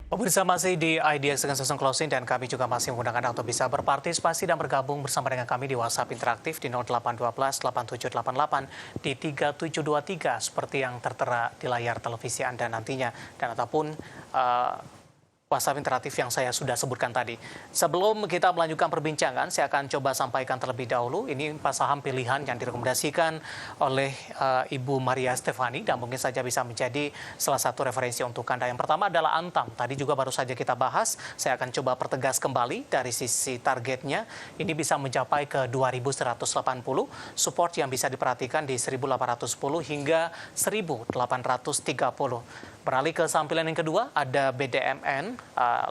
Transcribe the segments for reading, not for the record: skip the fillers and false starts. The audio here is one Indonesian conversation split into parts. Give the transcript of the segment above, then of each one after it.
Pemirsa masih di IDX dengan Session Closing dan kami juga masih menggunakan Anda untuk bisa berpartisipasi dan bergabung bersama dengan kami di WhatsApp interaktif di 0812 8788 di 3723 seperti yang tertera di layar televisi Anda nantinya dan ataupun WhatsApp interaktif yang saya sudah sebutkan tadi. Sebelum kita melanjutkan perbincangan, saya akan coba sampaikan terlebih dahulu. Ini 4 saham pilihan yang direkomendasikan oleh Ibu Maria Stefani dan mungkin saja bisa menjadi salah satu referensi untuk Anda. Yang pertama adalah Antam. Tadi juga baru saja kita bahas. Saya akan coba pertegas kembali dari sisi targetnya. Ini bisa mencapai ke 2180. Support yang bisa diperhatikan di 1810 hingga 1830. Beralih ke sampilan yang kedua, ada BDMN,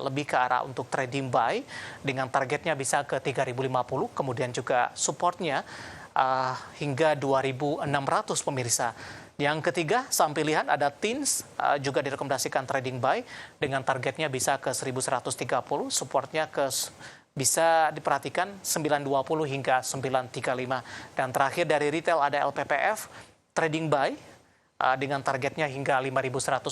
lebih ke arah untuk trading buy, dengan targetnya bisa ke 3050, kemudian juga supportnya hingga 2600 pemirsa. Yang ketiga, saham pilihan ada TINS, juga direkomendasikan trading buy, dengan targetnya bisa ke 1130, supportnya bisa diperhatikan 920 hingga 935. Dan terakhir dari retail ada LPPF, trading buy, dengan targetnya hingga 5.150,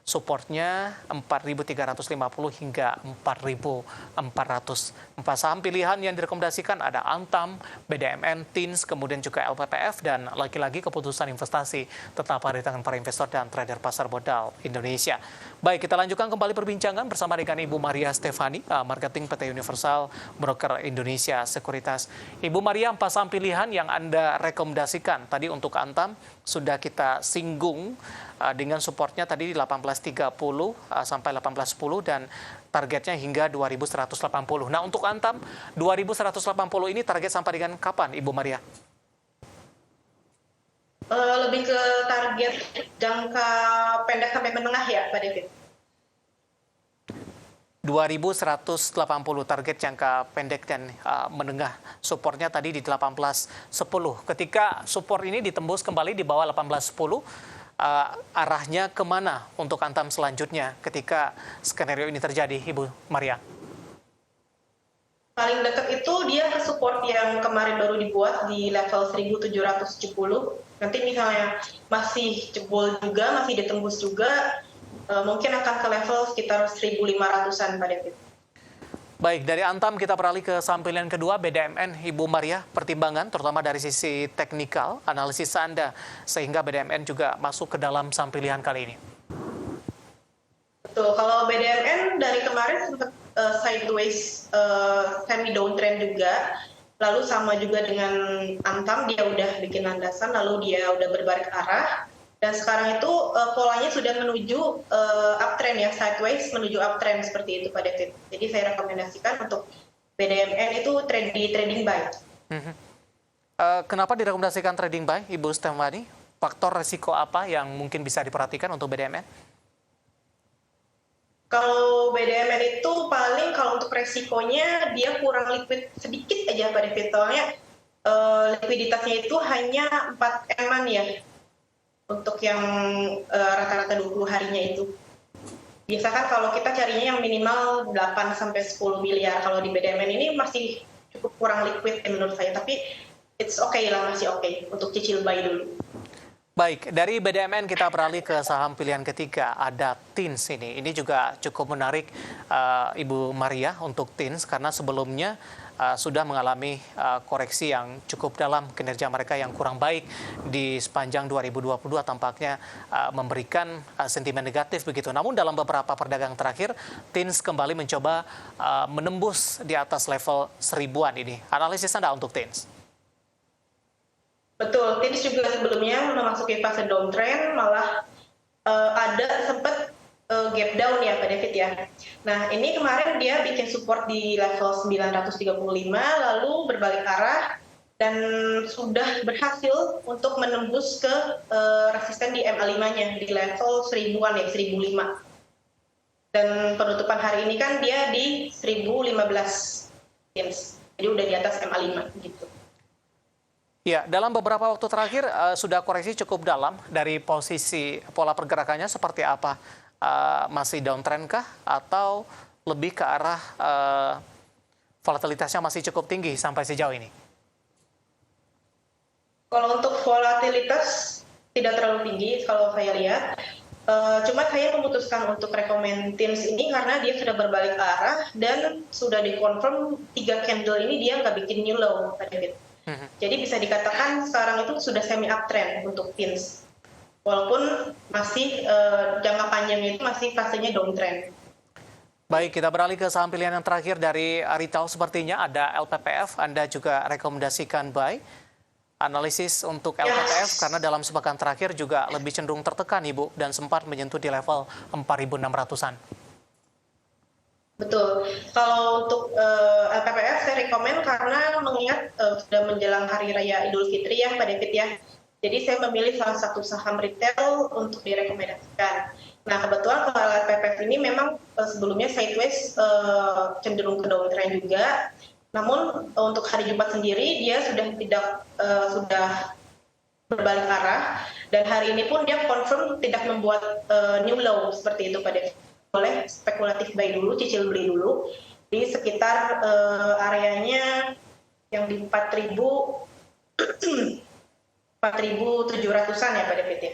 supportnya 4.350 hingga 4.400. 4 saham pilihan yang direkomendasikan ada Antam, BDMN, TINS, kemudian juga LPPF, dan lagi-lagi keputusan investasi tetap ada di tangan para investor dan trader pasar modal Indonesia. Baik, kita lanjutkan kembali perbincangan bersama dengan Ibu Maria Stefani, Marketing PT Universal Broker Indonesia Sekuritas. Ibu Maria, 4 saham pilihan yang Anda rekomendasikan tadi untuk Antam sudah kita singgung dengan supportnya tadi di 1830 sampai 1810 dan targetnya hingga 2180. Nah, untuk Antam 2180 ini target sampai dengan kapan, Ibu Maria? Lebih ke target jangka pendek sampai menengah ya, Pak David? 2180 target jangka pendek dan menengah. Supportnya tadi di 1810. Ketika support ini ditembus kembali di bawah 1810, arahnya kemana untuk Antam selanjutnya ketika skenario ini terjadi, Ibu Maria? Paling dekat itu dia ke support yang kemarin baru dibuat di level 1770. Nanti misalnya masih jebol juga, masih ditembus juga, mungkin akan ke level sekitar 1.500-an, Pak David. Baik, dari Antam kita beralih ke saham pilihan kedua, BDMN. Ibu Maria, pertimbangan terutama dari sisi teknikal, analisis Anda, sehingga BDMN juga masuk ke dalam saham pilihan kali ini. Betul, kalau BDMN dari kemarin sempat sideways, semi downtrend juga, lalu sama juga dengan Antam, dia udah bikin landasan, lalu dia udah berbalik arah, dan sekarang itu polanya sudah menuju uptrend ya, sideways menuju uptrend seperti itu Pak David. Jadi saya rekomendasikan untuk BDMN itu trading buy. Kenapa direkomendasikan trading buy, Ibu Stefani? Faktor resiko apa yang mungkin bisa diperhatikan untuk BDMN? Kalau BDMN itu paling kalau untuk resikonya dia kurang liquid sedikit aja Pak David. Soalnya likuiditasnya itu hanya 4 M-an ya untuk yang rata-rata 20 harinya itu. Biasa kan kalau kita carinya yang minimal 8 sampai 10 miliar. Kalau di BDMN ini masih cukup kurang liquid menurut saya, tapi it's okay lah, masih okay untuk cicil buy dulu. Baik, dari BDMN kita beralih ke saham pilihan ketiga, ada TINS ini. Ini juga cukup menarik Ibu Maria untuk TINS karena sebelumnya sudah mengalami koreksi yang cukup dalam, kinerja mereka yang kurang baik di sepanjang 2022 tampaknya memberikan sentimen negatif begitu. Namun dalam beberapa perdagangan terakhir, TINS kembali mencoba menembus di atas level 1000-an ini. Analisis Anda untuk TINS? Betul, TINS juga sebelumnya memasuki fase downtrend, malah ada sempat gap down ya Pak David ya. Nah ini kemarin dia bikin support di level 935, lalu berbalik arah dan sudah berhasil untuk menembus ke resisten di MA5-nya di level 1000-an ya, 1005. Dan penutupan hari ini kan dia di 1015 TINS, jadi udah di atas MA5 gitu. Ya, dalam beberapa waktu terakhir sudah koreksi cukup dalam dari posisi pola pergerakannya seperti apa? Masih downtrend kah atau lebih ke arah volatilitasnya masih cukup tinggi sampai sejauh ini? Kalau untuk volatilitas tidak terlalu tinggi kalau saya lihat. Cuma saya memutuskan untuk rekomend Teams ini karena dia sudah berbalik arah dan sudah dikonfirm 3 candle ini dia nggak bikin new low, Pak David. Jadi bisa dikatakan sekarang itu sudah semi uptrend untuk Teams. Walaupun masih jangka panjangnya itu masih fasenya downtrend. Baik, kita beralih ke saham pilihan yang terakhir dari retail sepertinya ada LPPF. Anda juga rekomendasikan buy. Analisis untuk LPPF karena dalam sepekan terakhir juga lebih cenderung tertekan, Ibu, dan sempat menyentuh di level 4.600-an. Betul. Kalau untuk LPPF saya rekomen karena mengingat sudah menjelang Hari Raya Idul Fitri ya, Pak David ya. Jadi saya memilih salah satu saham retail untuk direkomendasikan. Nah, kebetulan kalau LPPF ini memang sebelumnya sideways cenderung ke downtrend juga. Namun untuk hari Jumat sendiri dia sudah berbalik arah dan hari ini pun dia confirm tidak membuat new low seperti itu, Pak Dev. Boleh spekulatif buy dulu, cicil beli dulu di sekitar areanya yang di 4.700-an ya, Pak David ya.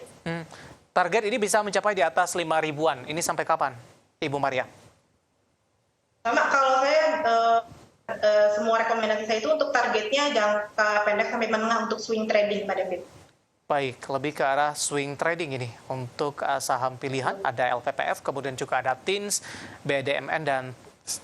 Target ini bisa mencapai di atas 5.000-an. Ini sampai kapan, Ibu Maria? Sama kalau saya semua rekomendasi saya itu untuk targetnya jangka pendek sampai menengah untuk swing trading, Pak David. Baik, lebih ke arah swing trading ini. Untuk saham pilihan ada LPPF, kemudian juga ada TINS, BDMN, dan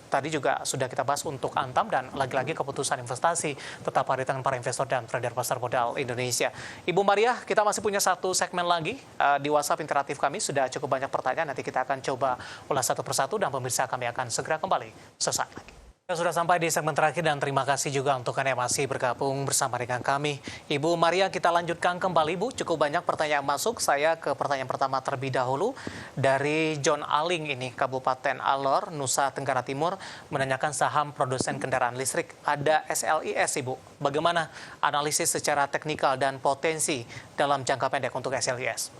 tadi juga sudah kita bahas untuk Antam, dan lagi-lagi keputusan investasi tetap ada di tangan para investor dan trader pasar modal Indonesia. Ibu Maria, kita masih punya satu segmen lagi di WhatsApp interaktif kami. Sudah cukup banyak pertanyaan, nanti kita akan coba ulas satu persatu dan pemirsa kami akan segera kembali sesaat lagi. Kita sudah sampai di segmen terakhir dan terima kasih juga untuk Anda yang masih bergabung bersama dengan kami. Ibu Maria, kita lanjutkan kembali, Bu. Cukup banyak pertanyaan masuk. Saya ke pertanyaan pertama terlebih dahulu. Dari John Aling ini, Kabupaten Alor, Nusa Tenggara Timur, menanyakan saham produsen kendaraan listrik. Ada SLIS, Ibu. Bagaimana analisis secara teknikal dan potensi dalam jangka pendek untuk SLIS?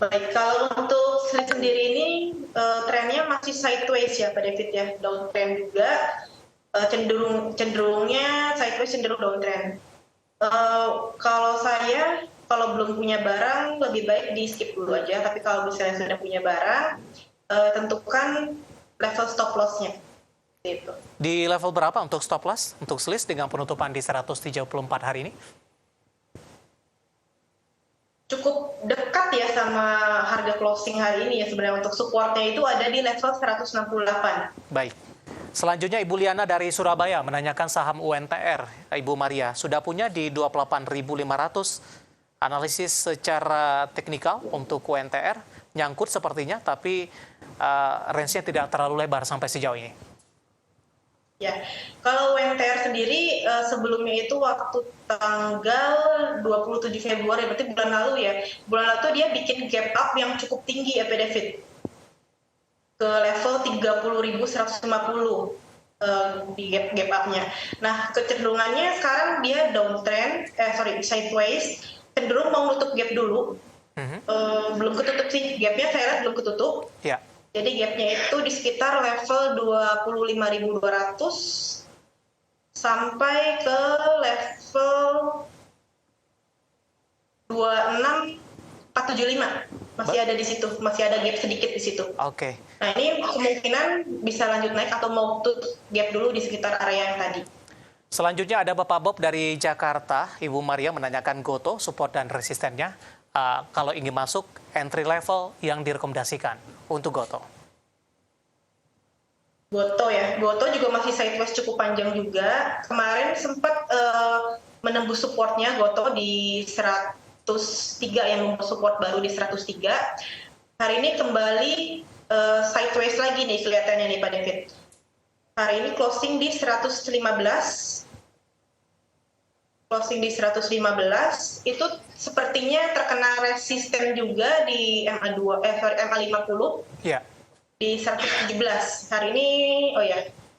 Baik, kalau untuk SLIS sendiri ini trennya masih sideways ya, Pak David ya, downtrend juga, cenderungnya sideways, cenderung downtrend. Kalau saya, kalau belum punya barang lebih baik di skip dulu aja, tapi kalau misalnya sudah punya barang, tentukan level stop loss-nya. Gitu. Di level berapa untuk stop loss, untuk SLIS dengan penutupan di 134 hari ini? Cukup dekat ya sama harga closing hari ini ya, sebenarnya untuk supportnya itu ada di level 168. Baik. Selanjutnya Ibu Liana dari Surabaya menanyakan saham UNTR. Ibu Maria, sudah punya di 28.500. Analisis secara teknikal untuk UNTR nyangkut sepertinya, tapi range-nya tidak terlalu lebar sampai sejauh ini. Ya, kalau UNTR sendiri sebelumnya itu waktu tanggal 27 Februari, berarti bulan lalu ya. Bulan lalu tuh dia bikin gap up yang cukup tinggi ya, Pak David. Ke level 30.150 di gap up-nya. Nah, kecenderungannya sekarang dia downtrend, sideways, cenderung mau nutup gap dulu. Belum ketutup sih, gapnya saya lihat belum ketutup. Ya. Jadi gapnya itu di sekitar level 25.200 sampai ke level 26.475. Masih ada di situ, masih ada gap sedikit di situ. Oke. Nah, ini kemungkinan bisa lanjut naik atau mau tutup gap dulu di sekitar area yang tadi. Selanjutnya ada Bapak Bob dari Jakarta. Ibu Maria menanyakan GoTo, support dan resistennya. Kalau ingin masuk, entry level yang direkomendasikan untuk GoTo. GoTo ya, GoTo juga masih sideways cukup panjang juga. Kemarin sempat menembus supportnya GoTo di 103, yang membuat support baru di 103. Hari ini kembali sideways lagi nih kelihatannya nih, Pak David. Hari ini closing di 115. Closing di 115 itu sepertinya terkena resisten juga di MA50 di 117. Hari ini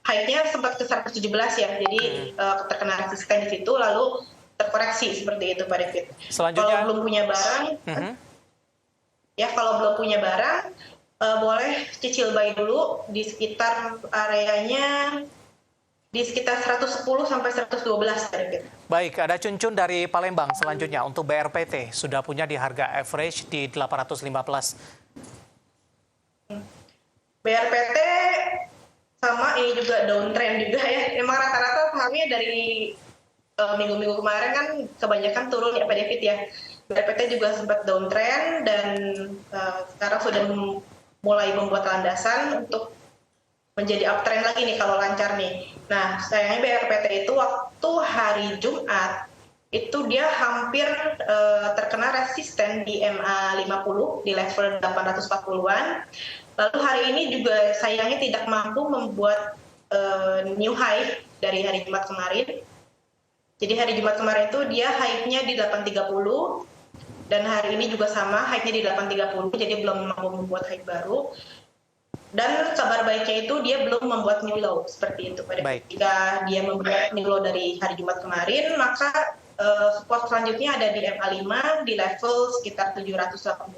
high-nya sempat ke 117 ya, jadi terkena resisten di situ lalu terkoreksi seperti itu, Pak David. Selanjutnya, kalau belum punya barang boleh cicil buy dulu di sekitar areanya di di sekitar 110 sampai 112 David. Baik, ada Cuncun dari Palembang selanjutnya untuk BRPT sudah punya di harga average di 815. BRPT sama ini juga downtrend juga ya. Memang rata-rata sahamnya dari minggu-minggu kemarin kan kebanyakan turun ya Pak David ya. BRPT juga sempat downtrend dan sekarang sudah mulai membuat landasan untuk menjadi uptrend lagi nih kalau lancar nih. Nah, sayangnya BRPT itu waktu hari Jumat itu dia hampir terkena resisten di MA50 di level 840-an. Lalu hari ini juga sayangnya tidak mampu membuat new high dari hari Jumat kemarin. Jadi hari Jumat kemarin itu dia high-nya di 830 dan hari ini juga sama high-nya di 830, jadi belum mampu membuat high baru. Dan kabar baiknya itu dia belum membuat new low seperti itu. Jika dia membuat new low dari hari Jumat kemarin, maka support selanjutnya ada di MA5 di level sekitar 780.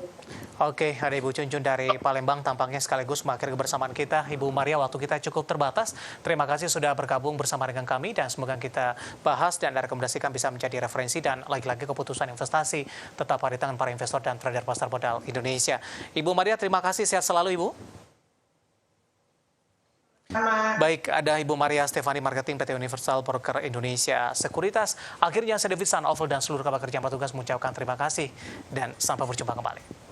Oke, ada Ibu Cuncun dari Palembang tampaknya sekaligus mengakhiri kebersamaan kita. Ibu Maria, waktu kita cukup terbatas. Terima kasih sudah bergabung bersama dengan kami dan semoga kita bahas dan rekomendasikan bisa menjadi referensi dan lagi-lagi keputusan investasi tetap ada di tangan para investor dan trader pasar modal Indonesia. Ibu Maria, terima kasih. Sehat selalu, Ibu. Baik, ada Ibu Maria Stefani, Marketing PT Universal Broker Indonesia Sekuritas. Akhirnya saya David San, Oval dan seluruh kabar kerja yang bertugas mengucapkan terima kasih dan sampai berjumpa kembali.